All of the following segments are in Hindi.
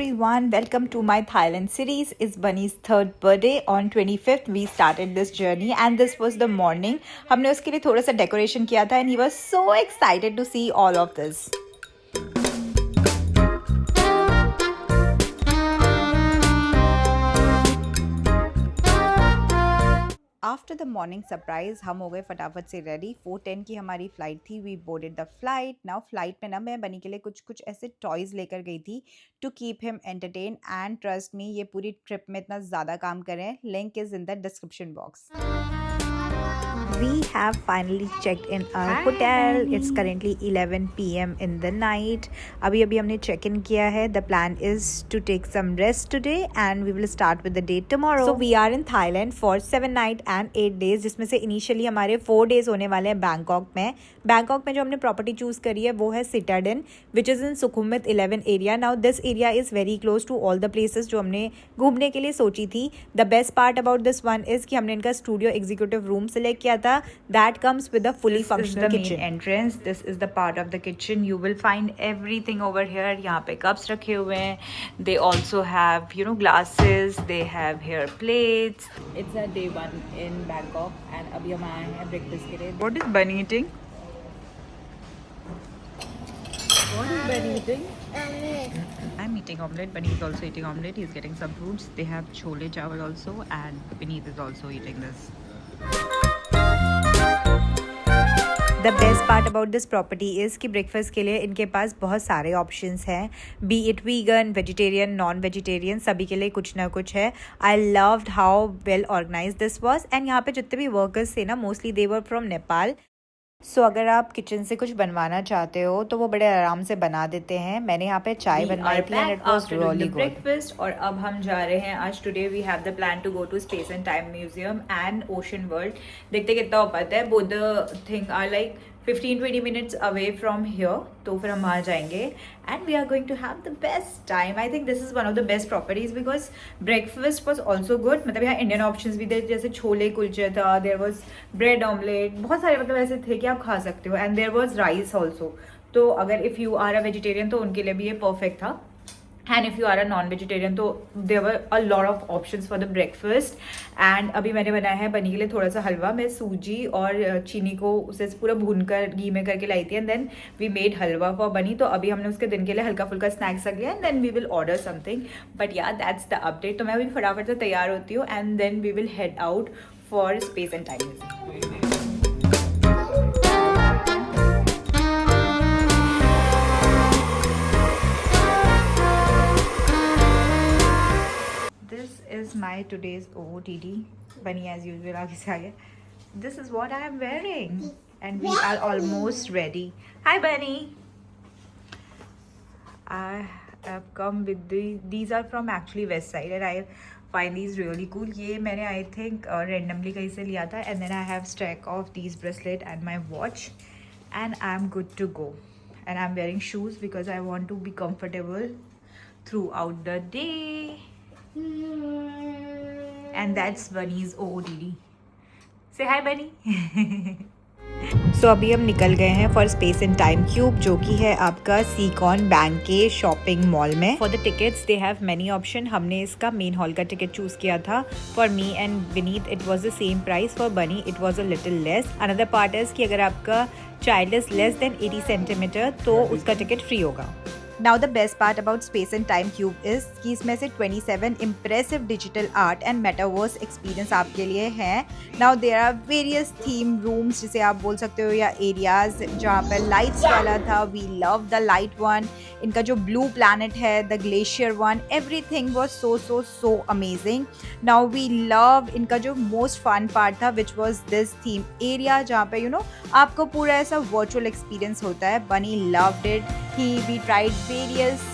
everyone, welcome to my Thailand series. It's Bunny's third birthday. On 25th we started this journey and this was the morning. हमने उसके लिए थोड़ा सा डेकोरेशन किया था and he was so excited to see all of this. After the morning surprise हम हो गए फटाफट से रेडी। 4:10 की हमारी फ़्लाइट थी। We boarded the flight. Now flight में ना मैं बनी के लिए कुछ ऐसे टॉयज़ लेकर गई थी to keep him entertain and trust me ये पूरी ट्रिप में इतना ज़्यादा काम कर रहे हैं। Link is in the description box. We have finally checked in our hotel. It's currently 11 p.m. in the night. अभी हमने check in किया है. The plan is to take some rest today and we will start with the day tomorrow. So we are in Thailand for 7 nights and 8 days, जिसमें से initially हमारे 4 days होने वाले हैं बैंकॉक में। बैंकॉक में जो हमने प्रॉपर्टी चूज़ करी है वो है Citadines which is in Sukhumvit 11 area. Now this area is very close to all the places जो हमने घूमने के लिए सोची थी। The best part about this one is कि हमने इनका स्टूडियो एग्जीक्यूटिव रूम सेलेक्ट किया था। That comes with a fully functional kitchen. Main entrance. This is the part of the kitchen. You will find everything over here. यहाँ पे cups रखे हुए हैं. They also have glasses. They have here plates. It's a day one in Bangkok and अभी हम आए हैं breakfast के लिए. What is Bunny eating? What is Bunny eating? I'm eating omelette. Bunny is also eating omelette. He's getting some fruits. They have chole chawal also and Vineet is also eating this. The best part about this property is कि ब्रेकफास्ट के लिए इनके पास बहुत सारे ऑप्शंस हैं। Be it vegan, vegetarian, non vegetarian, सभी के लिए कुछ ना कुछ है। I loved how well organise this was and यहाँ पे जितने भी वर्कर्स थे ना mostly they were from Nepal. So अगर आप किचन से कुछ बनवाना चाहते हो तो वो बड़े आराम से बना देते हैं। मैंने यहाँ पे चाय बनवाई थी and it was really good breakfast. और अब हम जा रहे हैं आज today we have the plan to go to space and time museum and ocean world. देखते कितना हो पाता है। Both the thing are like 15-20 minutes away from here, तो फिर हम वहाँ जाएंगे and we are going to have the best time. I think this is one of the best properties because breakfast was also good. मतलब यहाँ Indian options भी थे जैसे छोले कुलचे था, there was bread omelette, बहुत सारे मतलब ऐसे थे कि आप खा सकते हो and there was rice also. तो अगर if you are a vegetarian तो उनके लिए भी ये perfect था। And if you are a non vegetarian तो there were a lot of options for the breakfast. And अभी मैंने बनाया है बनी के लिए थोड़ा सा हलवा। मैं सूजी और चीनी को उसे पूरा भून कर घी में करके लाई थी and then we made halwa for Bunny. तो अभी हमने उसके दिन के लिए हल्का फुल्का स्नैक्स रख लिया and then we will order something. But yeah that's the update. तो मैं अभी फटाफट से तैयार होती हूँ and then we will head out for space and time. Is my today's OOTD. Bunny as usual आगे से आगे. This is what I am wearing and we are almost ready. Hi Bunny. I have come with these are from actually West Side and I find these really cool. ये मैंने I think randomly कहीं से लिया था and then I have stack of these bracelet and my watch and I am good to go. And I am wearing shoes because I want to be comfortable throughout the day. And that's Bunny's OOTD. Say hi Bunny. So अभी हम निकल गए हैं for space and time cube जो कि है आपका सीकॉन बैंक के शॉपिंग मॉल में। For the tickets they have many option. हमने इसका मेन हॉल का टिकट चूज़ किया था। For me and Vineet it was the same price. For Bunny it was a little less. Another part is कि अगर आपका child is less then 80 centimetre तो उसका टिकट फ्री होगा। Now the best part about Space and Time Cube is कि इसमें से 27 impressive digital art and metaverse experience आपके लिए हैं। Now there are various theme rooms जिसे आप बोल सकते हो या areas जहाँ पर lights वाला था। We love the light one. इनका जो blue planet है the glacier one, everything was so amazing. Now we love इनका जो most fun part था which was this theme area जहाँ पे आपको पूरा ऐसा virtual experience होता है। Bunny loved it. We tried various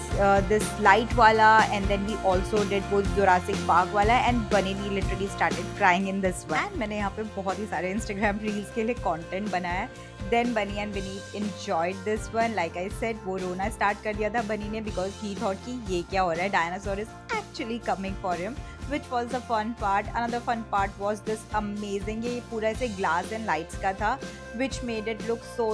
this light wala and then we also did वो Jurassic Park वाला and Bunny literally started crying in this one. And मैंने यहाँ पे बहुत ही सारे Instagram reels के लिए content बनाया। Then Bunny and Vineet enjoyed this one. Like I said वो रोना start कर दिया था Bunny ने because he thought कि ये क्या हो रहा है, dinosaur is actually coming for him. which was the fun part. Another fun part was this amazing, ये पूरा ऐसे glass and lights का था, which made it look so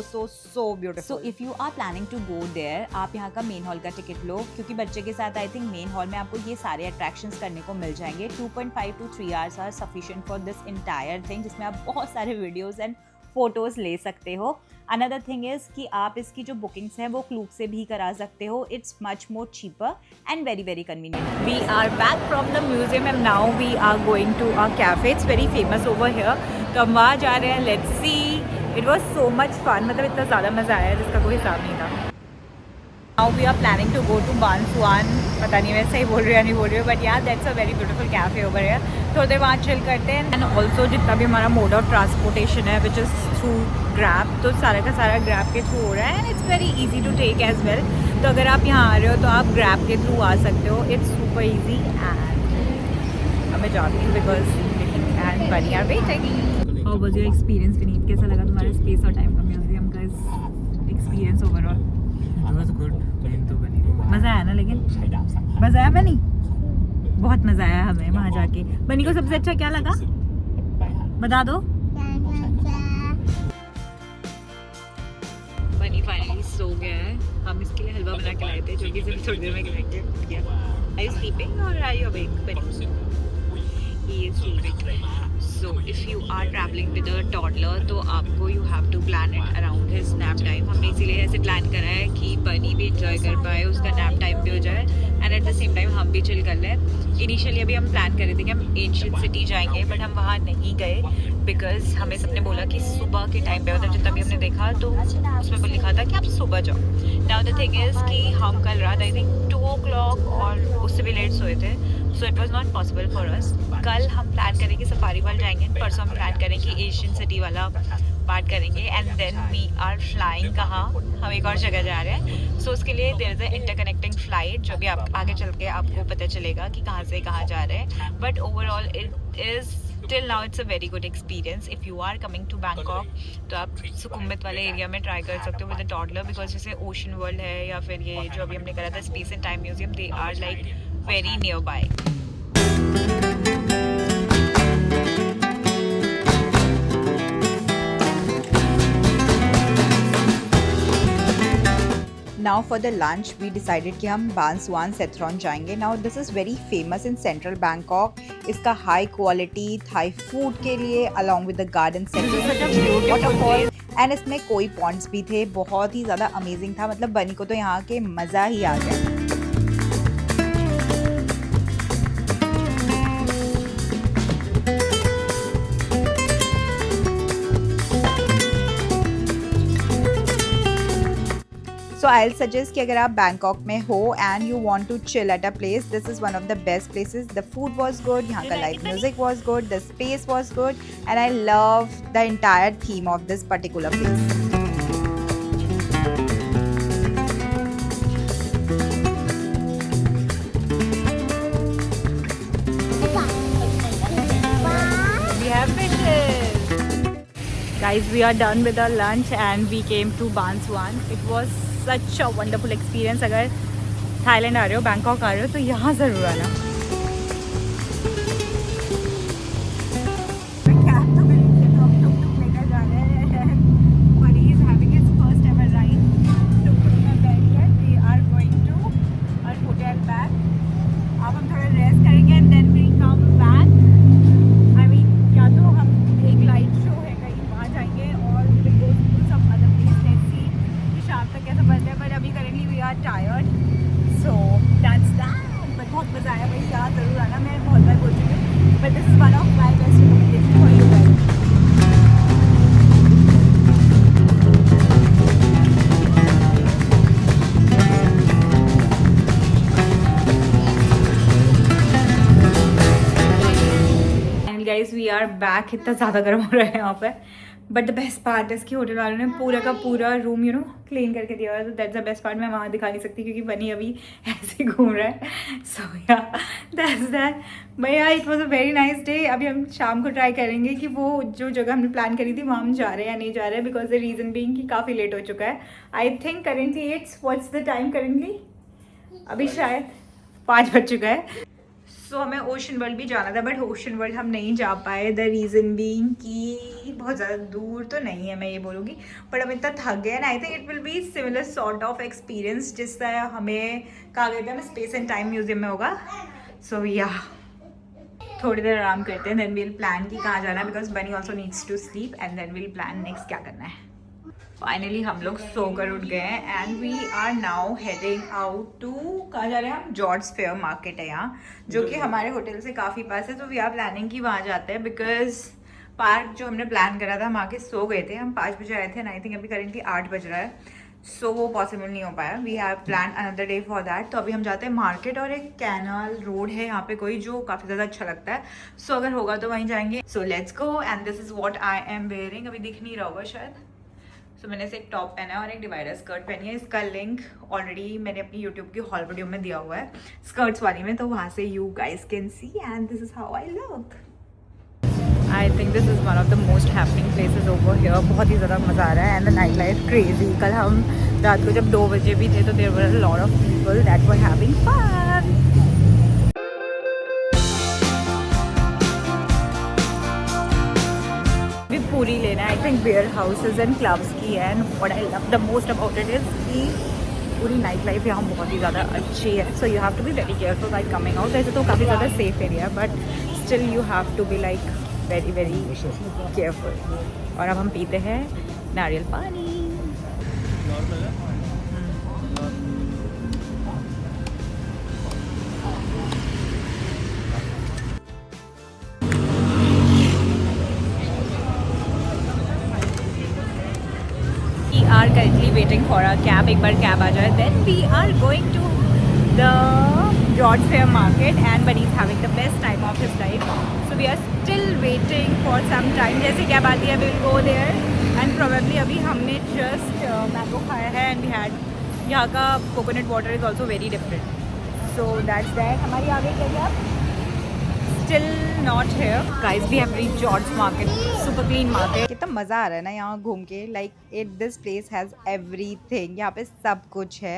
beautiful. So if you are planning to go there, आप यहाँ का मेन हॉल का टिकट लो, क्योंकि बच्चे के साथ आई थिंक मेन हॉल में आपको ये सारे अट्रैक्शंस करने को मिल जाएंगे. 2.5 to 3 hours are sufficient for this entire thing, जिसमें आप बहुत सारे वीडियोस एंड फोटोज ले सकते हो. अनदर थिंग इज़ कि आप इसकी जो बुकिंग्स हैं वो क्लूक से भी करा सकते हो. It's much more cheaper and very convenient. We are back from the museum and now we are going to a cafe. It's very famous over here, तो हम वहाँ जा रहे हैं. Let's see. It was so much fun, मतलब इतना ज़्यादा मज़ा आया जिसका कोई हिसाब नहीं था. Now we are planning to go to बांसवान. पता नहीं मैं सही बोल रही हूँ या नहीं बोल रही हूँ, बट यार that's a very beautiful cafe over here. थोड़ी देर वहाँ चिल करते हैं. एंड ऑल्सो जितना भी हमारा मोड ऑफ ट्रांसपोर्टेशन है विच इज़ थ्रू ग्रैब, तो सारा का सारा ग्रैब के थ्रू हो रहा है. And it's very easy to take as well. तो अगर आप यहाँ आ रहे हो तो आप ग्रैब के थ्रू आ सकते हो. It's super easy. एंड अब मैं जाती हूँ because and Bunny are waiting. How was your experience Vineet? कैसा लगा तुम्हारा स्पेस और टाइम का म्यूजियम का एक्सपीरियंस ओवरऑल? मज़ा आया ना? लेकिन मज़ा आया बनी? बहुत मज़ा आया हमें वहाँ जाके. बनी को सबसे अच्छा क्या लगा बता दो. बनी फाइनली सो गया है. हम इसके लिए हलवा बना के लाए थे जो कि सिर्फ थोड़ी देर में खिलाएंगे. आर यू स्लीपिंग और आर यू अवेक? बनी ही is sleeping. So if you are travelling with a toddler तो आपको you have to plan it around his nap time. हमने इसीलिए ऐसे प्लान करा है कि बनी भी इंजॉय कर पाए, उसका नैप टाइम भी हो जाए and at the same time हम भी चिल कर लें. इनिशियली अभी हम प्लान कर रहे थे कि हम एंशियंट सिटी जाएंगे, बट हम वहाँ नहीं गए बिकॉज हमें सबने बोला कि सुबह के टाइम पे, मतलब जितना भी हमने देखा तो उसमें लिखा था कि आप सुबह जाओ. नाउ द थिंग इज़ कि हम कल रात आई थिंक 2 o'clock और उससे भी लेट सोए थे, so it was not possible for us. कल हम प्लान करेंगे सफारी वर्ल्ड जाएंगे. परसों हम प्लान करेंगे एशियन सिटी वाला पार्ट करेंगे. And then we are flying कहाँ, हम एक और जगह जा रहे हैं. सो उसके लिए there is a interconnecting flight जो भी आप आगे चल के आपको पता चलेगा कि कहाँ से कहाँ जा रहे हैं. But overall it is till now it's a very good experience. If you are coming to Bangkok तो आप सुकुम्बित वाले एरिया में ट्राई कर सकते हो विद अ टॉडलर, बिकॉज जैसे ओशन वर्ल्ड है या फिर ये जो अभी हमने करा था space and time museum, they are like very nearby. Now for the lunch we decided कि हम बांसवान सेथरॉन जाएंगे. Now this is very famous in central Bangkok. इसका high quality Thai food के लिए along with the garden center, waterfall and इसमें कोई ponds भी थे. बहुत ही ज़्यादा amazing था. मतलब बनी को तो यहाँ के मज़ा ही आ गया. So I'll suggest कि अगर आप बैंकॉक में हो and you want to chill at a place, this is one of the best places. The food was good, यहाँ का live music was good, the space was good, and I love the entire theme of this particular place. We have fishes. Guys, we are done with our lunch and we came to Banswan. It was such a wonderful experience. अगर थाईलैंड आ रहे हो, बैंकॉक आ रहे हो तो यहाँ ज़रूर आना. Tired, so that's that. But बहुत मज़ा आया भाई, यहाँ ज़रूर आना. मैं बहुत बार बोल चुकी हूँ, but this is one of my best recommendations for you guys. And guys, we are back. इतना ज़्यादा गर्म हो रहा है यहाँ पे. बट द बेस्ट पार्ट इसकी होटल वालों ने पूरा का पूरा रूम क्लीन करके दिया हुआ है. तो दैट्स द बेस्ट पार्ट. मैं वहाँ दिखा नहीं सकती क्योंकि बनी अभी ऐसे घूम रहा है. सो या दैट्स दैट. भैया it was a very nice day. अभी हम शाम को ट्राई करेंगे कि वो जो जगह हमने प्लान करी थी वहाँ हम जा रहे हैं या नहीं जा रहे हैं, बिकॉज द रीज़न बीइंग कि काफ़ी लेट हो चुका है. I think currently it's what's the time currently, अभी शायद 5 बज चुका है. सो हमें ओशन वर्ल्ड भी जाना था, बट ओशन वर्ल्ड हम नहीं जा पाए। द रीज़न बीइंग कि बहुत ज़्यादा दूर तो नहीं है, मैं ये बोलूँगी, बट हम इतना थक गए। And I think it will be similar sort of experience जिससे हमें कहा गया था हमें स्पेस एंड टाइम म्यूजियम में होगा। सो या थोड़ी देर आराम करते हैं, देन वील प्लान कि कहाँ जाना है, because Bunny also needs to sleep, and then we'll plan next क्या करना है। फाइनली हम लोग सोकर उठ गए हैं and we are now heading out to, कहाँ जा रहे हैं हम? जॉर्ज फेयर मार्केट है यहाँ, जो कि हमारे होटल से काफ़ी पास है। तो वी आर प्लानिंग कि वहाँ जाते हैं, बिकॉज पार्क जो हमने प्लान करा था हम आके सो गए थे। हम 5 बजे आए थे एंड आई थिंक अभी करेंटली 8 बज रहा है, सो वो पॉसिबल नहीं हो पाया। We have plan another day for that. तो अभी हम जाते हैं मार्केट, और एक कैनाल रोड है यहाँ पे कोई जो काफ़ी ज़्यादा अच्छा लगता है। सो अगर होगा तो वहीं जाएंगे। So let's go. And this is what I am wearing. अभी दिख नहीं रहा होगा शायद। सो मैंने से एक टॉप पहना है और एक डिवाइडर स्कर्ट पहनी है। इसका लिंक ऑलरेडी मैंने अपनी यूट्यूब की हॉल वीडियो में दिया हुआ है स्कर्ट्स वाली में, तो वहाँ से you guys can see. And this is how I look. I think this is one of the most happening places over here. बहुत ही ज़्यादा मज़ा आ रहा है and the night life crazy. कल हम रात को जब 2 बजे भी थे तो there were a lot of people that were having fun. भी पूरी लेना है। I think warehouses and clubs की है। And what I love the most about it is कि पूरी नाइट लाइफ यहाँ बहुत ही ज़्यादा अच्छी है। So you have to be very careful by coming out. वैसे तो काफ़ी ज़्यादा सेफ एरिया है, but still you have to be like very very careful. और अब हम पीते हैं नारियल पानी। We are currently waiting for a cab. एक बार कैब आ जाए, then we are going to the George Fair Market and Bunny is having the best time of his life. So we are still waiting for some time. जैसे कैब आती है, we will go there and probably अभी हमने just mango खाया है and we had यहाँ का coconut water is also very different. So that's that. हमारी आ गई क्या cab? Still not here. Guys, we have reached George Market. Super clean market. कितना मज़ा आ रहा है ना यहाँ घूम के. Like this place has everything. यहाँ पे सब कुछ है.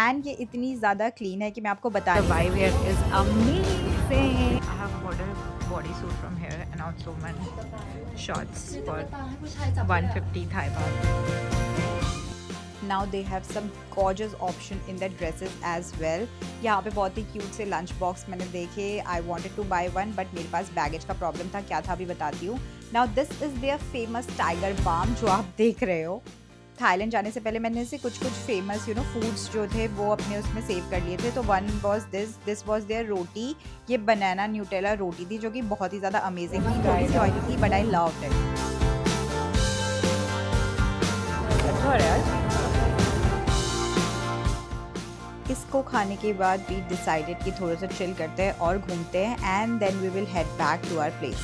And ये इतनी ज़्यादा clean है कि मैं आपको बता. The vibe here is amazing. I have bought a bodysuit from here and also one shorts for 150 Thai baht. Now they have some gorgeous option in the dresses as well. यहाँ पे बहुत ही क्यूट से लंच बॉक्स मैंने देखे. I wanted to buy one but मेरे पास बैगेज का प्रॉब्लम था. क्या था अभी बताती हूँ. Now this is their famous tiger balm जो आप देख रहे हो. थाईलैंड जाने से पहले मैंने से कुछ फेमस फूड्स जो थे वो अपने उसमें सेव कर लिए थे. तो one was this was there roti. ये बनाना न्यूटेला रोटी थी जो कि बहुत ही ज़्यादा अमेजिंग थी. थोड़ी सी ऑयली थी बट आई लव्ड इट. अच्छा हो रहा है. इसको खाने के बाद वी डिसाइडेड कि थोड़ा सा चिल करते हैं और घूमते हैं and then we will head back to our place.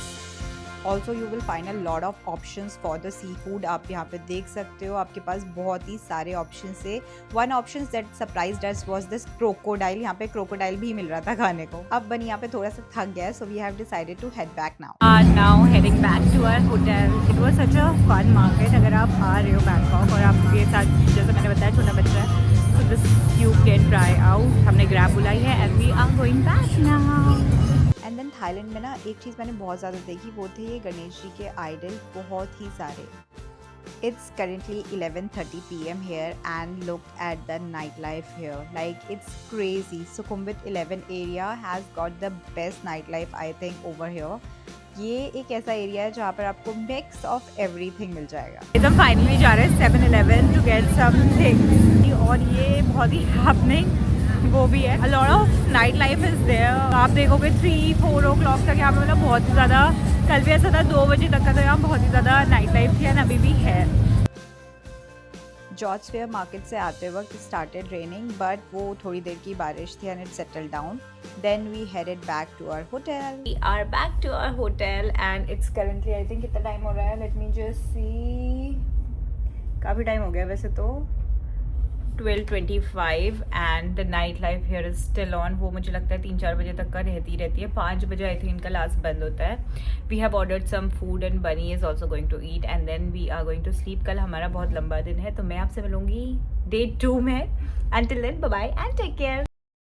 Also you will find a lot of options for the seafood. आप यहाँ पे देख सकते हो आपके पास बहुत ही सारे ऑप्शन है. One option that surprised us was this crocodile. यहाँ पे क्रोकोडाइल भी मिल रहा था खाने को. अब बनी यहाँ पे थोड़ा सा थक गया, so we have decided to head back now heading back to our hotel. It was such a fun market. अगर आप आ रहे हो बैंकॉक और आपके साथ जैसे मैंने बताया छोटा बच्चा है, so this you can try out. हमने ग्रैब बुलाई है and we are going back now. And then Thailand में ना एक चीज़ मैंने बहुत ज़्यादा देखी, वो थे ये गणेश जी के आइडल बहुत ही सारे. It's currently 11:30 p.m. here and look at the nightlife here. Like it's crazy. Sukhumvit 11 area has got the best nightlife I think over here. ये एक ऐसा एरिया है जहाँ पर आपको मिक्स ऑफ एवरीथिंग मिल जाएगा. एकदम फाइनली जा रहे हैं 7-Eleven टू गेट समथिंग. और ये बहुत ही हैपनिंग वो भी है. A lot of nightlife is there. आप देखोगे 3-4 o'clock तक यहाँ पे मतलब बहुत ही ज़्यादा. कल भी ऐसा था 2 बजे तक का, तो यहाँ बहुत ही ज़्यादा नाइट लाइफ थी एंड अभी भी है. जॉर्ज फेयर मार्केट से आते वक्त स्टार्टेड रेनिंग बट वो थोड़ी देर की बारिश थी and it settle down. Then we headed back to our hotel. We are back to our hotel and it's currently I think कितना टाइम हो रहा है. Let me just see. काफ़ी टाइम हो गया वैसे तो. 12:25 and the nightlife here is still on. वो मुझे लगता है 3-4 बजे तक का रहती है. 5 बजे आई थिंक इनका लास्ट बंद होता है. We have ordered some food and Bunny is also going to eat and then we are going to sleep. कल हमारा बहुत लंबा दिन है तो मैं आपसे मिलूंगी डे 2 में. Until then, bye bye and take care.